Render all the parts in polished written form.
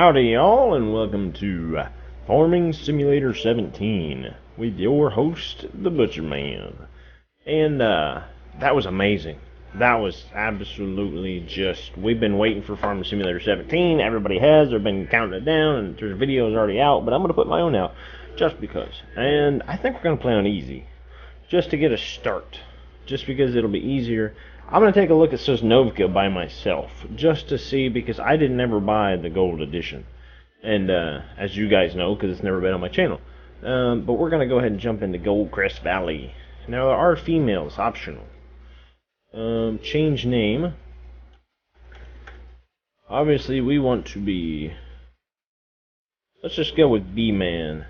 Howdy y'all, and welcome to Farming Simulator 17 with your host, the Butcher Man. And that was amazing. That was absolutely just, we've been waiting for Farming Simulator 17. Everybody has, they've been counting it down, and there's videos already out, but I'm going to put my own out just because. And I think we're going to play on easy, just to get a start, just because it'll be easier. I'm going to take a look at Sosnovka by myself, just to see, because I didn't ever buy the gold edition. And, as you guys know, because it's never been on my channel. But we're going to go ahead and jump into GoldCrest Valley. Now, there are females, optional. Change name. Obviously, we want to be... Let's just go with B-Man.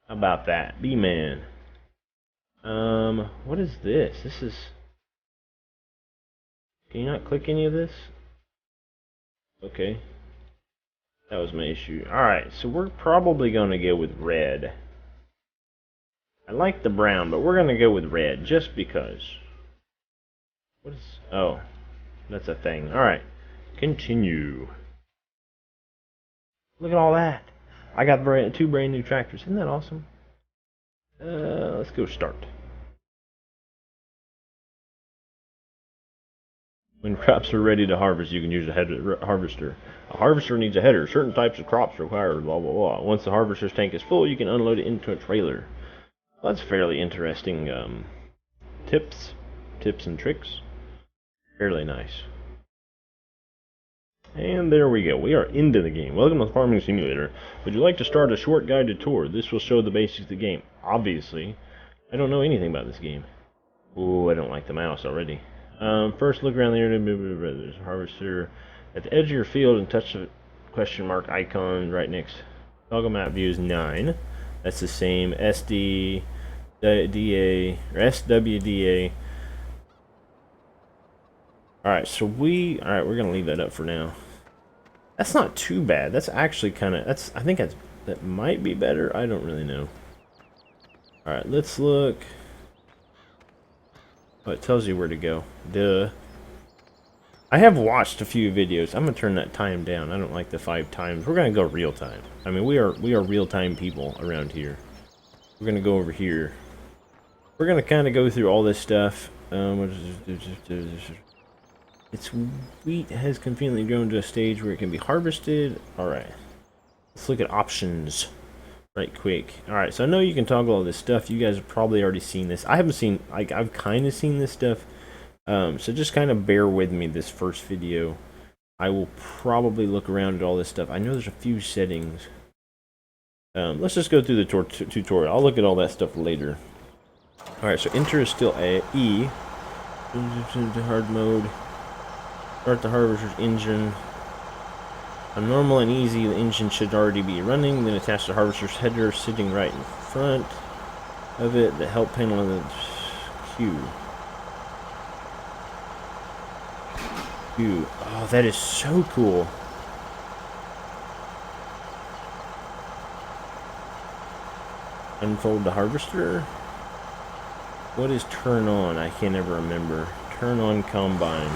How about that? B-Man. What is this? This is... Can you not click any of this? Okay. That was my issue. Alright, so we're probably going to go with red. I like the brown, but we're going to go with red, just because. What is... Oh, that's a thing. Alright, continue. Look at all that. I got two brand new tractors. Isn't that awesome? Let's go start. When crops are ready to harvest, you can use a harvester. A harvester needs a header. Certain types of crops require blah blah blah. Once the harvester's tank is full, you can unload it into a trailer. Well, that's fairly interesting tips and tricks. Fairly nice. And there we go. We are into the game. Welcome to Farming Simulator. Would you like to start a short guided tour? This will show the basics of the game. Obviously, I don't know anything about this game. Ooh, I don't like the mouse already. First, look around the area. There's a harvester at the edge of your field and touch the question mark icon right next. Toggle map view is 9. That's the same SD, DA, or SWDA. Alright, so we're going to leave that up for now. That's not too bad. That's actually kind of, I think that might be better. I don't really know. Alright, let's look. Oh, it tells you where to go. Duh. I have watched a few videos. I'm gonna turn that time down. I don't like the 5 times. We're gonna go real time. I mean, we are real time people around here. We're gonna go over here. We're gonna kind of go through all this stuff. Its wheat has conveniently grown to a stage where it can be harvested. All right. Let's look at options. Right quick. Alright, so I know you can toggle all this stuff. You guys have probably already seen this. I haven't seen, like, I've kind of seen this stuff. So just kind of bear with me this first video. I will probably look around at all this stuff. I know there's a few settings. Let's just go through the tutorial. I'll look at all that stuff later. Alright, so enter is still E. Hard mode. Start the harvester's engine. On normal and easy, the engine should already be running. Then attach the harvester's header sitting right in front of it. The help panel on the Q. Oh, that is so cool. Unfold the harvester. What is turn on? I can't ever remember. Turn on combine.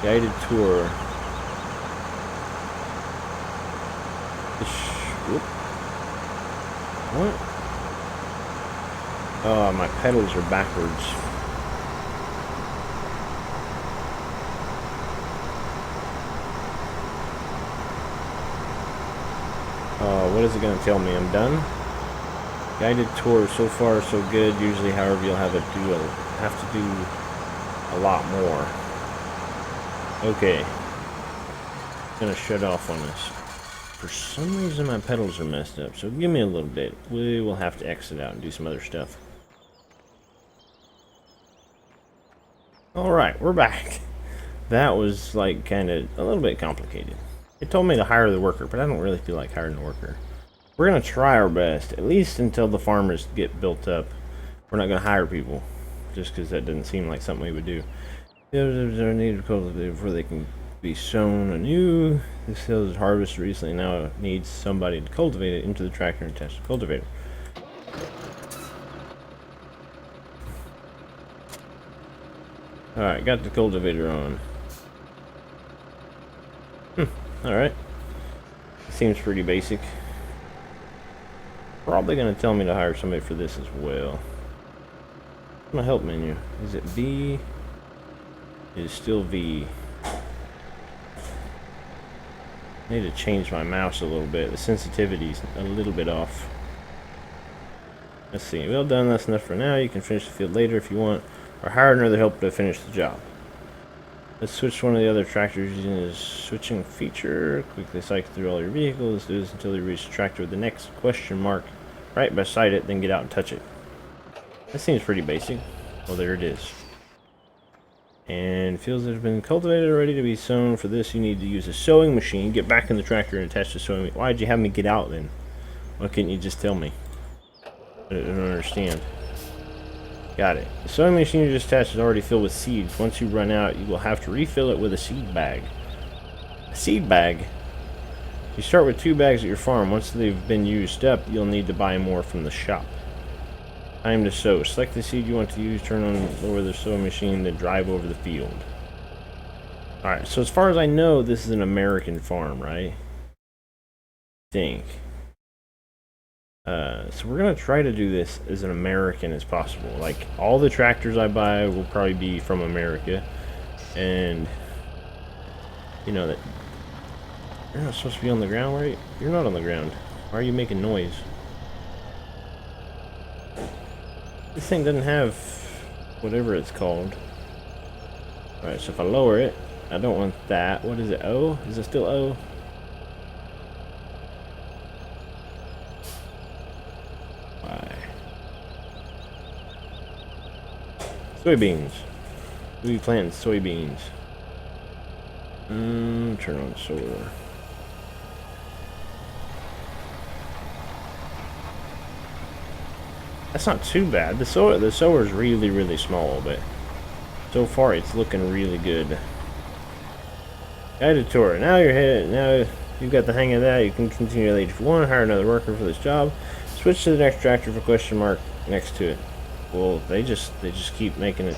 Guided tour. Whoop. What? Oh, my pedals are backwards. What is it going to tell me? I'm done? Guided tour, so far so good. Usually, however, you'll have to do a lot more. Okay. I'm going to shut off on this. For some reason my pedals are messed up, so give me a little bit. We will have to exit out and do some other stuff. Alright, we're back. That was like kind of a little bit complicated. It told me to hire the worker, but I don't really feel like hiring the worker. We're going to try our best, at least until the farmers get built up. We're not going to hire people, just because that doesn't seem like something we would do. They're needed to cultivate before they can be sown anew. This field is harvested recently. Now it needs somebody to cultivate it into the tractor and attach the cultivator. Alright, got the cultivator on. Alright. Seems pretty basic. Probably gonna tell me to hire somebody for this as well. My help menu. Is it V? It is still V. I need to change my mouse a little bit. The sensitivity's a little bit off. Let's see. Well done. That's enough for now. You can finish the field later if you want, or hire another helper to finish the job. Let's switch to one of the other tractors using his switching feature. Quickly cycle through all your vehicles. Do this until you reach the tractor with the next question mark right beside it, then get out and touch it. That seems pretty basic. Well, there it is. And fields that have been cultivated are ready to be sown. For this, you need to use a sowing machine. Get back in the tractor and attach the sowing machine. Why did you have me get out then? Why couldn't you just tell me? I don't understand. Got it. The sowing machine you just attached is already filled with seeds. Once you run out, you will have to refill it with a seed bag. A seed bag? You start with 2 bags at your farm. Once they've been used up, you'll need to buy more from the shop. Time to sow. Select the seed you want to use, turn on lower the sowing machine, then drive over the field. Alright, so as far as I know, this is an American farm, right? I think. So we're going to try to do this as an American as possible. Like, all the tractors I buy will probably be from America. And, you know that you're not supposed to be on the ground, right? You're not on the ground. Why are you making noise? This thing doesn't have whatever it's called. Alright, so if I lower it, I don't want that. What is it? O? Is it still O? Why? Soybeans. We plant soybeans. Turn on solar. That's not too bad. The sower is really, really small, but so far it's looking really good. Guided tour. Now you're headed. Now you've got the hang of that. You can continue later if you want. Hire another worker for this job. Switch to the next tractor for question mark next to it. Well, they just keep making it.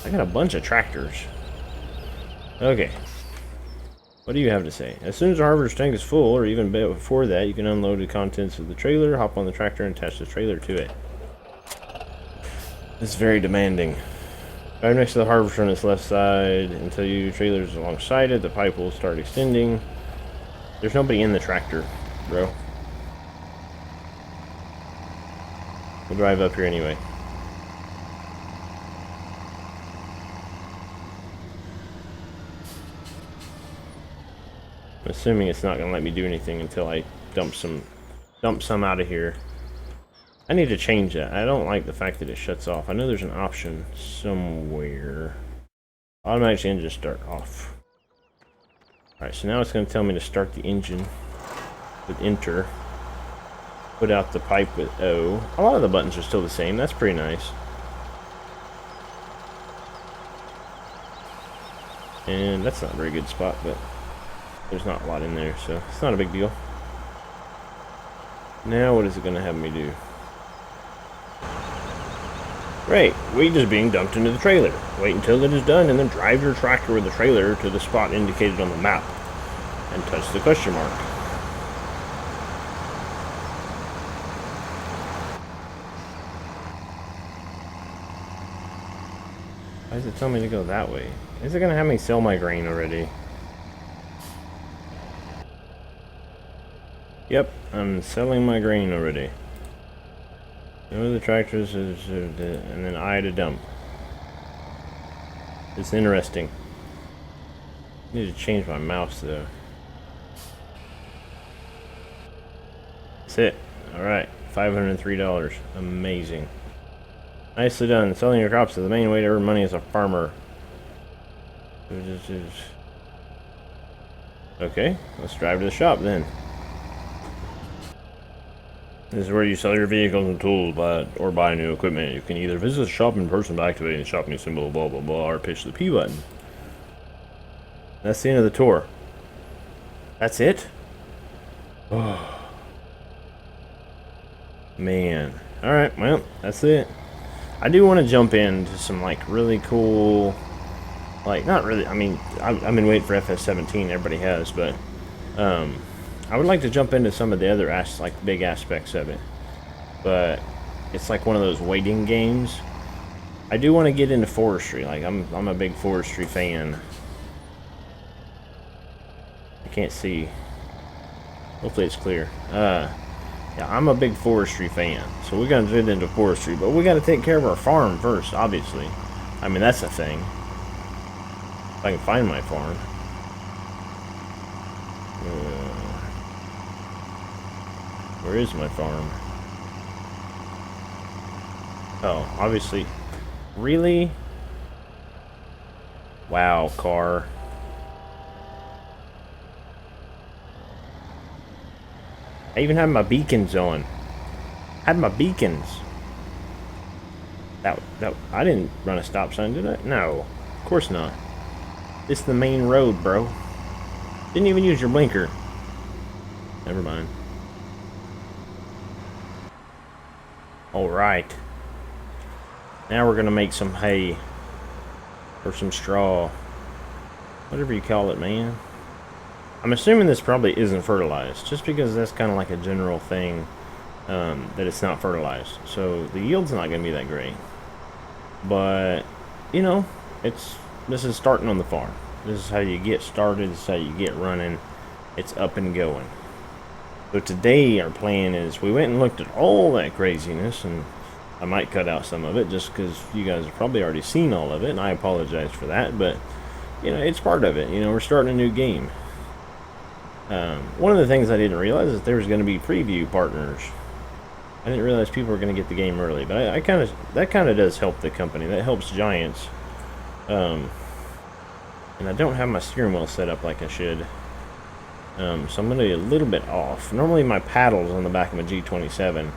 I got a bunch of tractors. Okay. What do you have to say? As soon as the harvest tank is full, or even before that, you can unload the contents of the trailer, hop on the tractor, and attach the trailer to it. It's very demanding. Drive next to the harvester on its left side until your trailer is alongside it. The pipe will start extending. There's nobody in the tractor, bro. We'll drive up here anyway. I'm assuming it's not going to let me do anything until I dump some out of here. I need to change that. I don't like the fact that it shuts off. I know there's an option somewhere. Automatic engine start off. Alright, so now it's going to tell me to start the engine with enter. Put out the pipe with O. A lot of the buttons are still the same. That's pretty nice. And that's not a very good spot, but there's not a lot in there, so it's not a big deal. Now what is it going to have me do? Great, wheat is being dumped into the trailer. Wait until it is done and then drive your tractor with the trailer to the spot indicated on the map. And touch the question mark. Why does it tell me to go that way? Is it going to have me sell my grain already? Yep, I'm selling my grain already. Go to the tractors, and then I to dump. It's interesting. I need to change my mouse though. That's it. Alright, $503. Amazing. Nicely done. Selling your crops is the main way to earn money as a farmer. Okay, let's drive to the shop then. This is where you sell your vehicles and tools, or buy new equipment. You can either visit the shop in person by activating the shopping symbol, blah blah blah, or push the P button. That's the end of the tour. That's it? Oh. Man. Alright, well, that's it. I do want to jump into some, like, really cool Like, not really. I mean, I've been waiting for FS17. Everybody has, but I would like to jump into some of the other big aspects of it. But it's like one of those waiting games. I do want to get into forestry. Like, I'm a big forestry fan. I can't see. Hopefully it's clear. Yeah, I'm a big forestry fan. So we're gonna get into forestry, but we gotta take care of our farm first, obviously. I mean, that's a thing. If I can find my farm. Where is my farm? Oh, obviously. Really? Wow, car. I even had my beacons on. Had my beacons. That I didn't run a stop sign, did I? No, of course not. This is the main road, bro. Didn't even use your blinker. Never mind. Alright. Now we're gonna make some hay. Or some straw. Whatever you call it, man. I'm assuming this probably isn't fertilized. Just because that's kind of like a general thing. That it's not fertilized. So the yield's not gonna be that great. But, you know, this is starting on the farm. This is how you get started. This is how you get running. It's up and going. So today our plan is we went and looked at all that craziness, and I might cut out some of it just because you guys have probably already seen all of it, and I apologize for that, but you know, it's part of it. You know, we're starting a new game. One of the things I didn't realize is there was going to be preview partners. I didn't realize people were going to get the game early, but that kind of does help the company. That helps Giants. And I don't have my steering wheel set up like I should. So I'm going to be a little bit off. Normally my paddles on the back of my G27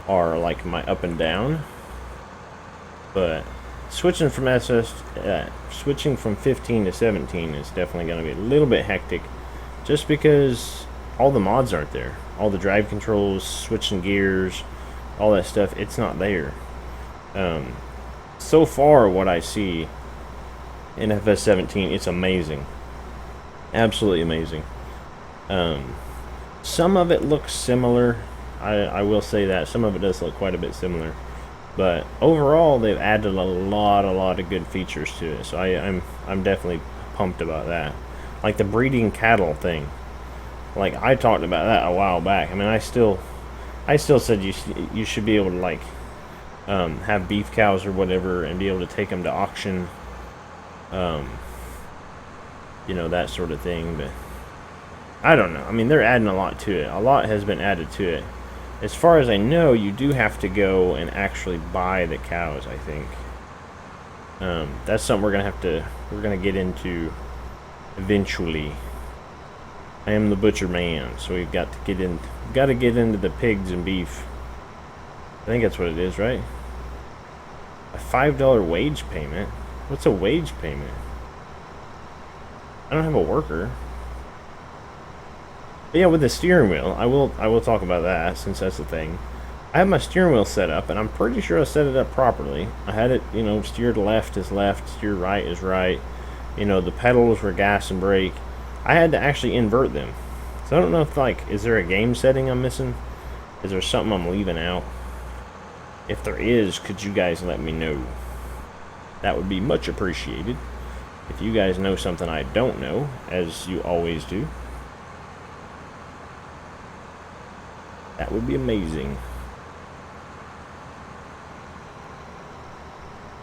are like my up and down. But switching from switching from 15 to 17 is definitely going to be a little bit hectic. Just because all the mods aren't there. All the drive controls, switching gears, all that stuff, it's not there. So far what I see in FS17, it's amazing. Absolutely amazing. Some of it looks similar. I will say that. Some of it does look quite a bit similar. But overall, they've added a lot of good features to it. So I'm definitely pumped about that. Like the breeding cattle thing. Like I talked about that a while back. I mean, I still said you should be able to like have beef cows or whatever and be able to take them to auction. You know, that sort of thing. But I don't know. I mean, they're adding a lot to it. A lot has been added to it. As far as I know, you do have to go and actually buy the cows, I think. That's something we're gonna get into eventually. I am the butcher man, so we've got to get into the pigs and beef. I think that's what it is, right? A $5 wage payment? What's a wage payment? I don't have a worker. But yeah, with the steering wheel, I will talk about that since that's the thing. I have my steering wheel set up, and I'm pretty sure I set it up properly. I had it, you know, steer to left is left, steer right is right. You know, the pedals were gas and brake. I had to actually invert them. So I don't know if, like, is there a game setting I'm missing? Is there something I'm leaving out? If there is, could you guys let me know? That would be much appreciated. If you guys know something I don't know, as you always do, that would be amazing.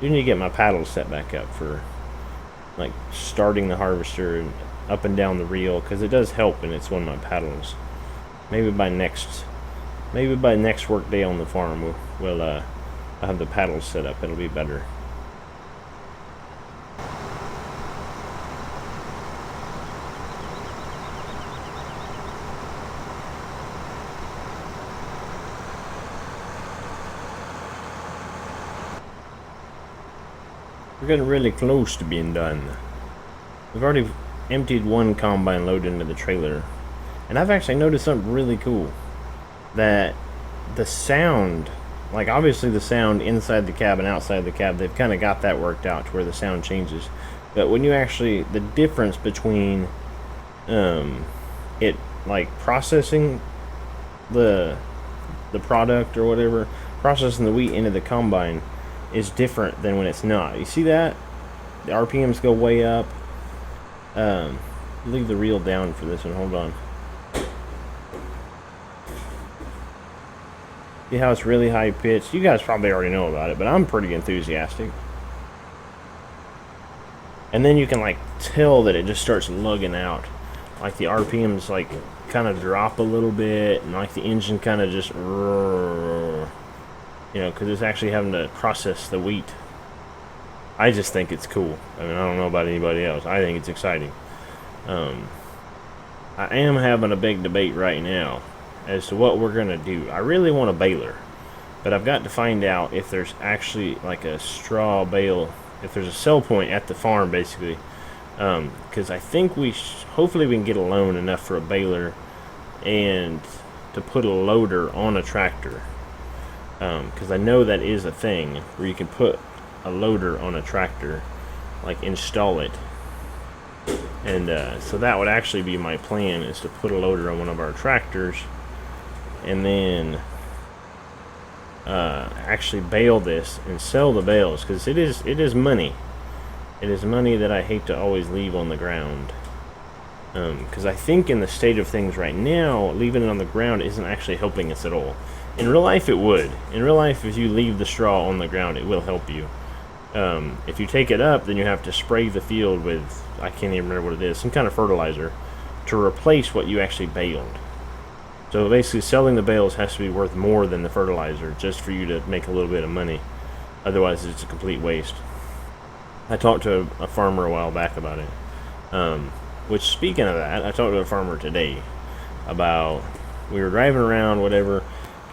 You need to get my paddles set back up for like starting the harvester and up and down the reel, because it does help and it's one of my paddles. Maybe by next work day on the farm I'll have the paddles set up. It'll be better. We're getting really close to being done. We've already emptied one combine load into the trailer. And I've actually noticed something really cool. That the sound, like obviously the sound inside the cab and outside the cab, they've kind of got that worked out to where the sound changes. But when you actually, the difference between it like processing the product or whatever, processing the wheat into the combine is different than when it's not. You see that? The RPMs go way up. Leave the reel down for this one. Hold on. See how it's really high pitched? You guys probably already know about it, but I'm pretty enthusiastic. And then you can like tell that it just starts lugging out. Like the RPMs like kind of drop a little bit, and like the engine kind of just, you know, because it's actually having to process the wheat. I just think it's cool. I mean, I don't know about anybody else. I think it's exciting. I am having a big debate right now as to what we're going to do. I really want a baler, but I've got to find out if there's actually like a straw bale, if there's a sell point at the farm, basically. Because I think hopefully we can get a loan enough for a baler and to put a loader on a tractor. Because I know that is a thing where you can put a loader on a tractor, like install it. And so that would actually be my plan, is to put a loader on one of our tractors and then actually bale this and sell the bales, because it is money. It is money that I hate to always leave on the ground. Because I think in the state of things right now, leaving it on the ground isn't actually helping us at all. In real life, it would. In real life, if you leave the straw on the ground, it will help you. If you take it up, then you have to spray the field with, I can't even remember what it is, some kind of fertilizer to replace what you actually baled. So basically, selling the bales has to be worth more than the fertilizer just for you to make a little bit of money. Otherwise, it's a complete waste. I talked to a farmer a while back about it. Which, speaking of that, I talked to a farmer today about, we were driving around, whatever,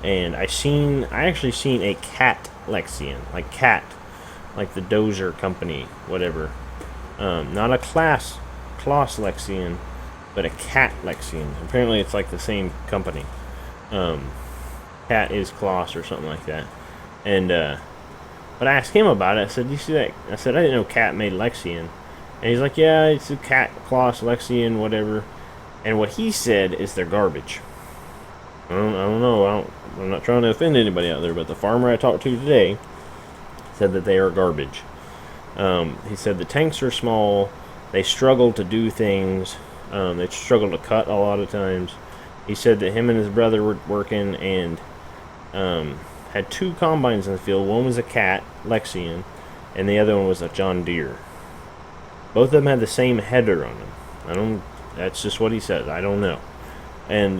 and I actually seen a cat Lexian, like the Dozer company, whatever. Not a Klaus Lexian, but a cat Lexian. Apparently it's like the same company. Cat is Klaus or something like that. And but I asked him about it. I said, "Do you see that?" I said, "I didn't know Cat made Lexian." And he's like, "Yeah, it's a cat Klaus Lexian, whatever." And what he said is they're garbage. I don't know. I'm not trying to offend anybody out there, but the farmer I talked to today said that they are garbage. He said the tanks are small. They struggle to do things. They struggle to cut a lot of times. He said that him and his brother were working and had two combines in the field. One was a Cat Lexian, and the other one was a John Deere. Both of them had the same header on them. That's just what he says. I don't know. And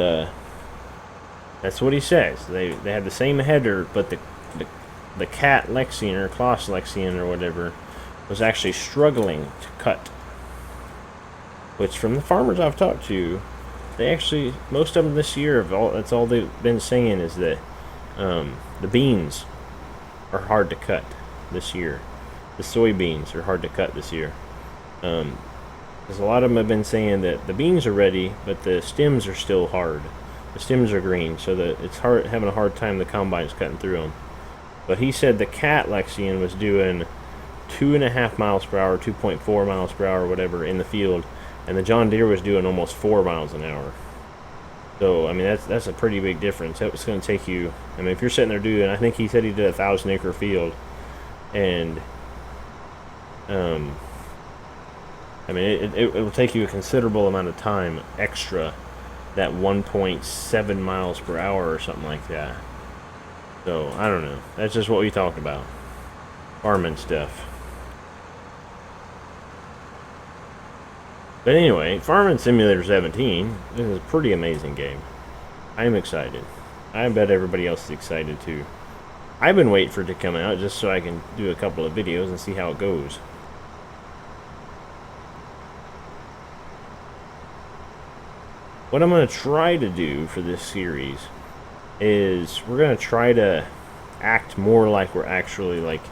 that's what he says. They had the same header, but the Cat Lexian or Klaus Lexian or whatever was actually struggling to cut. Which, from the farmers I've talked to, they actually, most of them this year, that's all they've been saying is that the beans are hard to cut this year. The soybeans are hard to cut this year. Because a lot of them have been saying that the beans are ready, but the stems are still hard. The stems are green, so that it's having a hard time, the combine's cutting through them. But he said the Cat Lexian was doing 2.5 miles per hour, 2.4 miles per hour, whatever, in the field, and the John Deere was doing almost 4 miles an hour. So, I mean, that's a pretty big difference. It's going to take you, I mean, if you're sitting there doing, I think he said he did a 1,000-acre field, and I mean, it will take you a considerable amount of time extra, that 1.7 miles per hour or something like that. So, I don't know. That's just what we talked about. Farming stuff. But anyway, Farming Simulator 17 is a pretty amazing game. I'm excited. I bet everybody else is excited too. I've been waiting for it to come out just so I can do a couple of videos and see how it goes. What I'm going to try to do for this series is we're going to try to act more like we're actually like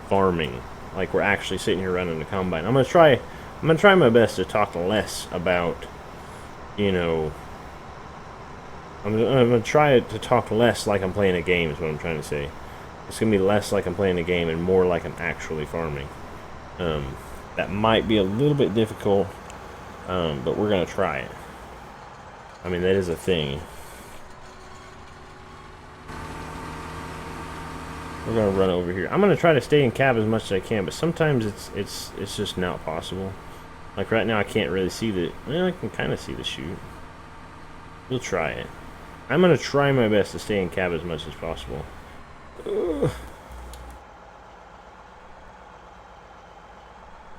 farming, like we're actually sitting here running the combine. I'm going to try my best to talk less about, you know, I'm going to try to talk less like I'm playing a game is what I'm trying to say. It's going to be less like I'm playing a game and more like I'm actually farming. That might be a little bit difficult, but we're going to try it. I mean, that is a thing. We're going to run over here. I'm going to try to stay in cab as much as I can, but sometimes it's just not possible. Like right now, I can't really see the... Well, I can kind of see the chute. We'll try it. I'm going to try my best to stay in cab as much as possible. Ugh.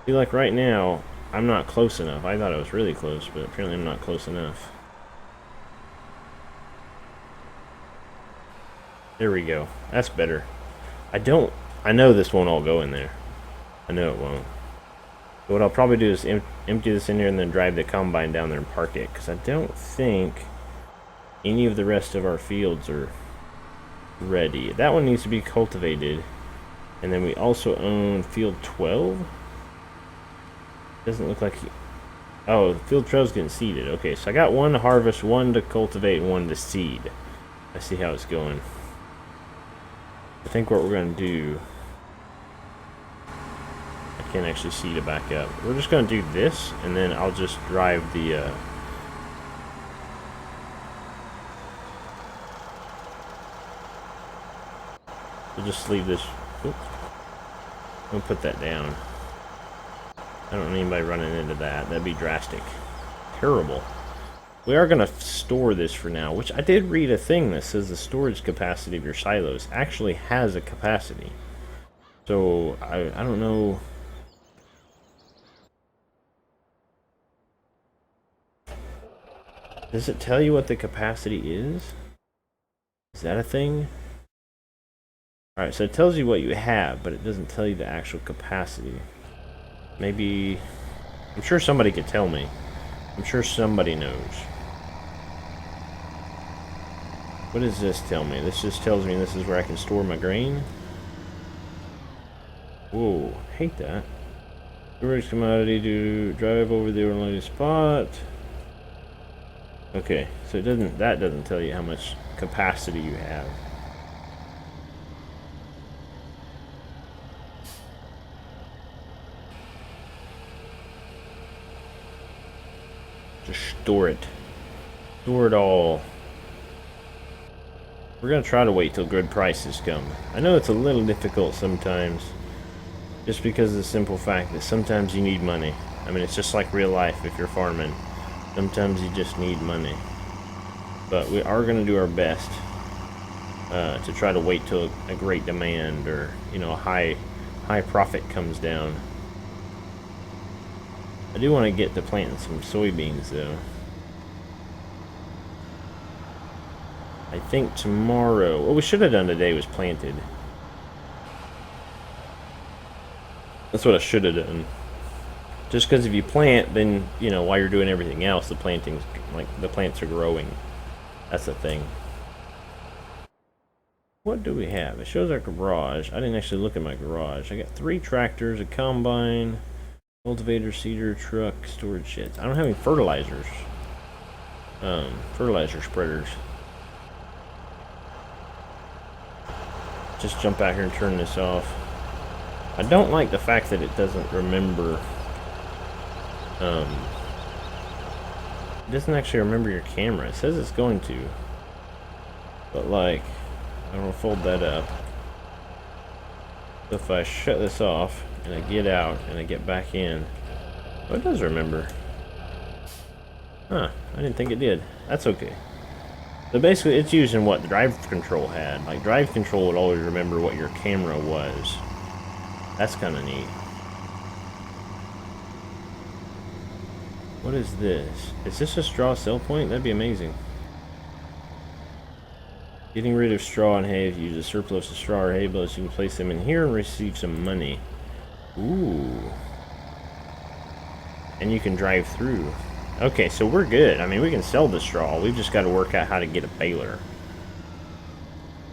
See, like right now, I'm not close enough. I thought I was really close, but apparently I'm not close enough. There we go. That's better. I know this won't all go in there. I know it won't. But what I'll probably do is empty this in here and then drive the combine down there and park it, because I don't think any of the rest of our fields are ready. That one needs to be cultivated. And then we also own field 12. Doesn't look like... Oh, field 12 is getting seeded. Okay, so I got one to harvest, one to cultivate, and one to seed. I see how it's going. I think what we're going to do... I can't actually seed it back up. We're just going to do this, and then I'll just drive the... We'll just leave this... Oops. We'll put that down. I don't need anybody running into that. That'd be drastic. Terrible. We are going to store this for now, which I did read a thing that says the storage capacity of your silos actually has a capacity. So, I don't know... Does it tell you what the capacity is? Is that a thing? Alright, so it tells you what you have, but it doesn't tell you the actual capacity. Maybe... I'm sure somebody could tell me. I'm sure somebody knows. What does this tell me? This just tells me this is where I can store my grain. Whoa, hate that. Storage commodity to drive over the unloaded spot. Okay, so it doesn't... That doesn't tell you how much capacity you have. Just store it. Store it all. We're going to try to wait till good prices come. I know it's a little difficult sometimes. Just because of the simple fact that sometimes you need money. I mean, it's just like real life if you're farming. Sometimes you just need money. But we are going to do our best to try to wait till a great demand or, you know, a high profit comes down. I do want to get to planting some soybeans, though. I think tomorrow... What we should have done today was planted. That's what I should have done. Just because if you plant, then, you know, while you're doing everything else, the plantings, like, the plants are growing. That's the thing. What do we have? It shows our garage. I didn't actually look at my garage. I got 3 tractors, a combine... Cultivator, seeder, truck, storage sheds. I don't have any fertilizers. Fertilizer spreaders. Just jump out here and turn this off. I don't like the fact that it doesn't remember. It doesn't actually remember your camera. It says it's going to. But like, I'm gonna fold that up. So if I shut this off, and I get out, and I get back in. Oh, it does remember. Huh, I didn't think it did. That's okay. So basically, it's using what drive control had. Like, drive control would always remember what your camera was. That's kind of neat. What is this? Is this a straw sell point? That'd be amazing. Getting rid of straw and hay. If you use a surplus of straw or hay bales, you can place them in here and receive some money. Ooh. And you can drive through. Okay, so we're good. I mean, we can sell the straw. We've just got to work out how to get a baler.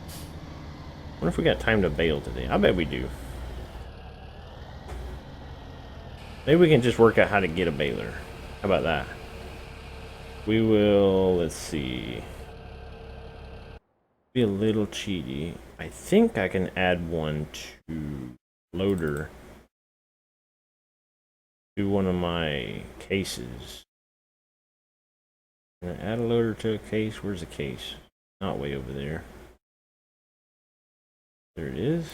I wonder if we got time to bale today. I bet we do. Maybe we can just work out how to get a baler. How about that? We will, let's see. Be a little cheaty. I think I can add one to loader. to one of my cases. I'm gonna add a loader to a case. Where's the case? Not way over there. There it is.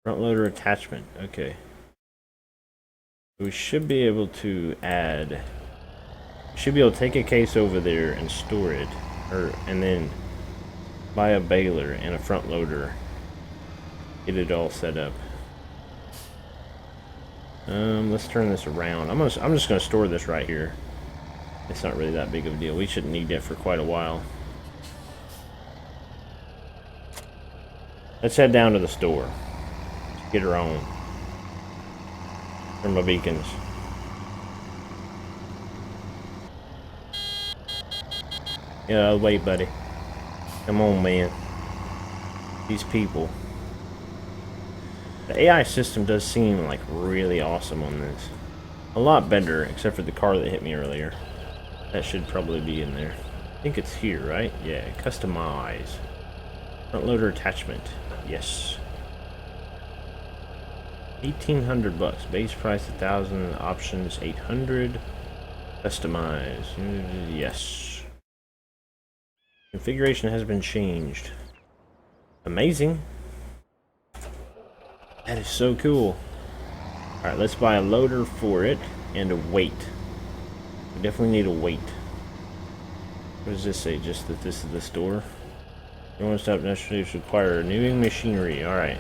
Front loader attachment. Okay. We should be able to add. We should be able to take a case over there and store it, and then buy a baler and a front loader. Get it all set up. Let's turn this around. I'm just gonna store this right here. It's not really that big of a deal. We shouldn't need that for quite a while. Let's head down to the store. Get her on. Turn my beacons. Yeah, wait, buddy. Come on, man. These people. The AI system does seem like really awesome on this. A lot better, except for the car that hit me earlier. That should probably be in there. I think it's here, right? Yeah, customize. Front loader attachment. Yes. 1,800 bucks. Base price 1,000. Options 800. Customize. Yes. Configuration has been changed. Amazing. That is so cool. Alright, let's buy a loader for it and a weight. We definitely need a weight. What does this say? Just that this is the store? You want to stop necessarily require renewing machinery. Alright.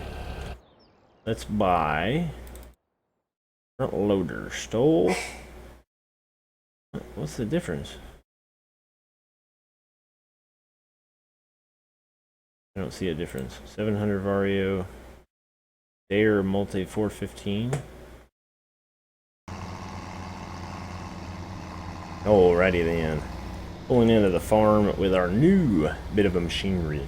Let's buy front loader. Stole. What's the difference? I don't see a difference. 700 Vario. Dare multi 415. Alrighty then. Pulling into the farm with our new bit of a machinery.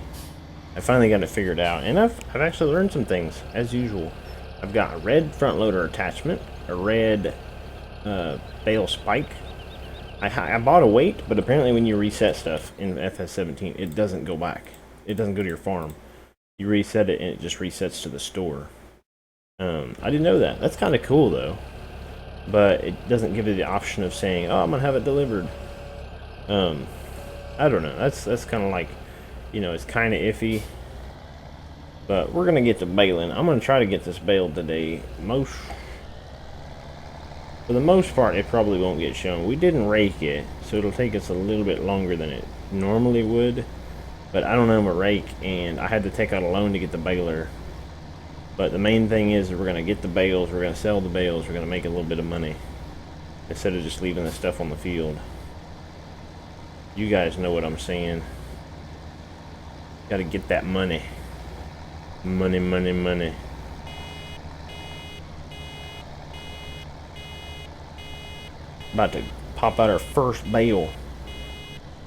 I finally got it figured out, and I've actually learned some things as usual. I've got a red front loader attachment, a red bale spike. I bought a weight, but apparently when you reset stuff in FS17, it doesn't go back. It doesn't go to your farm. You reset it and it just resets to the store. I didn't know that. That's kind of cool though, but it doesn't give you the option of saying, "Oh, I'm gonna have it delivered." I don't know. That's kind of like, you know, it's kind of iffy. But we're gonna get to baling. I'm gonna try to get this baled today. For the most part, it probably won't get shown. We didn't rake it, so it'll take us a little bit longer than it normally would. But I don't own a rake, and I had to take out a loan to get the baler. But the main thing is we're going to get the bales, we're going to sell the bales, we're going to make a little bit of money. Instead of just leaving the stuff on the field. You guys know what I'm saying. Got to get that money. Money, money, money. About to pop out our first bale.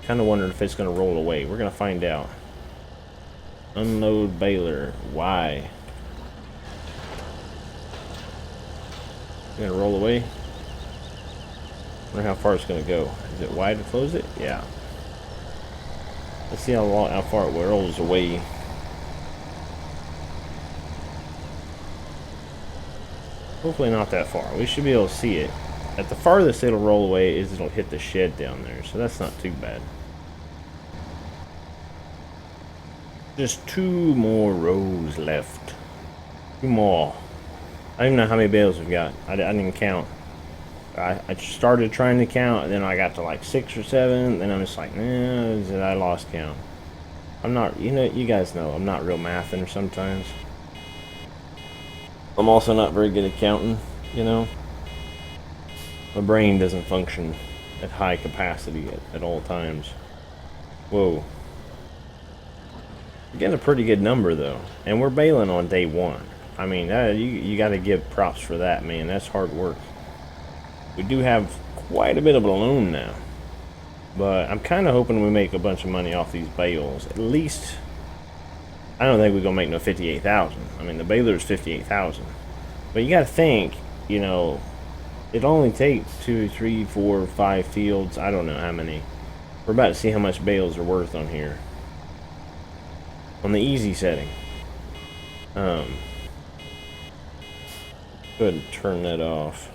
Kind of wondering if it's going to roll away. We're going to find out. Unload baler. Why? Gonna roll away. Wonder how far it's gonna go. Is it wide to close it? Yeah. Let's see how far it rolls away. Hopefully not that far. We should be able to see it. At the farthest it'll roll away is it'll hit the shed down there, so that's not too bad. Just 2 more rows left. 2 more. I don't even know how many bales we've got. I didn't count. I started trying to count, and then I got to like 6 or 7, then I'm just like, nah, I lost count. I'm not, you guys know, I'm not real mathing sometimes. I'm also not very good at counting, you know. My brain doesn't function at high capacity at all times. Whoa. We're getting a pretty good number, though. And we're baling on day 1. I mean, you got to give props for that, man. That's hard work. We do have quite a bit of a loan now. But I'm kind of hoping we make a bunch of money off these bales. At least, I don't think we're going to make no 58,000. I mean, the baler's 58,000. But you got to think, you know, it only takes 2, 3, 4, 5 fields. I don't know how many. We're about to see how much bales are worth on here. On the easy setting. Go ahead and turn that off.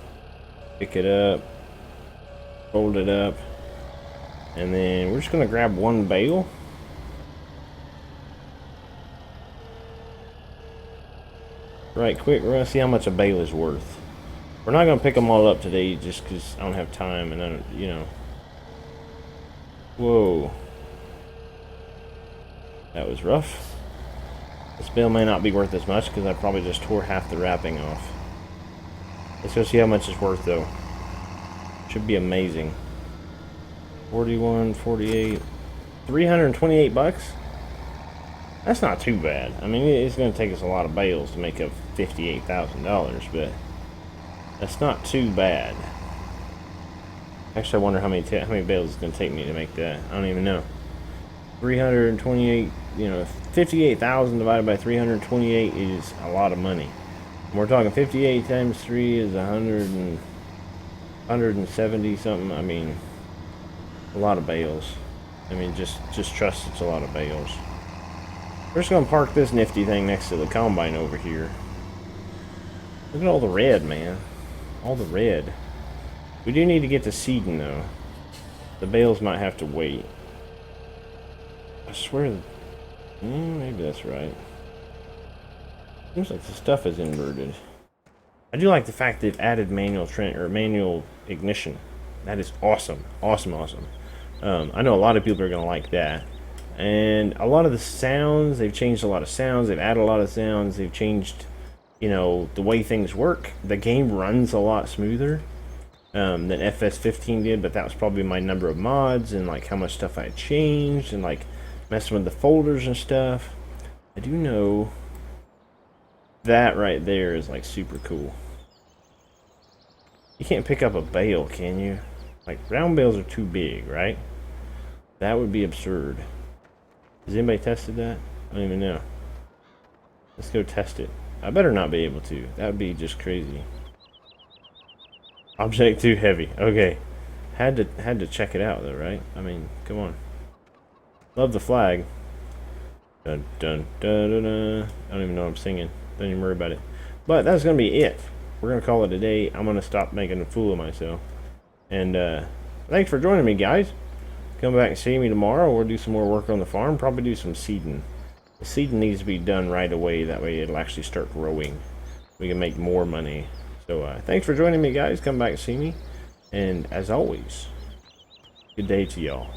Pick it up. Fold it up. And then we're just going to grab one bale. Right quick, we're going to see how much a bale is worth. We're not going to pick them all up today just because I don't have time and I don't, you know. Whoa. That was rough. This bale may not be worth as much because I probably just tore half the wrapping off. Let's go see how much it's worth though. Should be amazing. 41, 48, 328 bucks? That's not too bad. I mean, it's going to take us a lot of bales to make up $58,000, but that's not too bad. Actually, I wonder how many bales it's going to take me to make that. I don't even know. 328, you know, 58,000 divided by 328 is a lot of money. And we're talking 58 times 3 is 170 something. I mean, a lot of bales. I mean, just trust it's a lot of bales. We're just gonna park this nifty thing next to the combine over here. Look at all the red, man. All the red. We do need to get to seeding though. The bales might have to wait. I swear, maybe that's right. Seems like the stuff is inverted. I do like the fact they've added manual ignition. That is awesome, awesome, awesome. I know a lot of people are gonna like that. And a lot of the sounds, they've changed a lot of sounds. They've added a lot of sounds. They've changed, you know, the way things work. The game runs a lot smoother than FS15 did, but that was probably my number of mods and like how much stuff I had changed and like messing with the folders and stuff. I do know that right there is like super cool. You can't pick up a bale, can you? Like round bales are too big, right? That would be absurd. Has anybody tested that? I don't even know. Let's go test it. I better not be able to. That would be just crazy. Object too heavy. Okay. Had to check it out though, right? I mean, come on. Love the flag. Dun dun dun dun dun. I don't even know what I'm singing. Don't even worry about it. But that's gonna be it. We're gonna call it a day. I'm gonna stop making a fool of myself. And thanks for joining me, guys. Come back and see me tomorrow. We'll do some more work on the farm. Probably do some seeding. The seeding needs to be done right away. That way it'll actually start growing. We can make more money. So thanks for joining me, guys. Come back and see me. And as always, good day to y'all.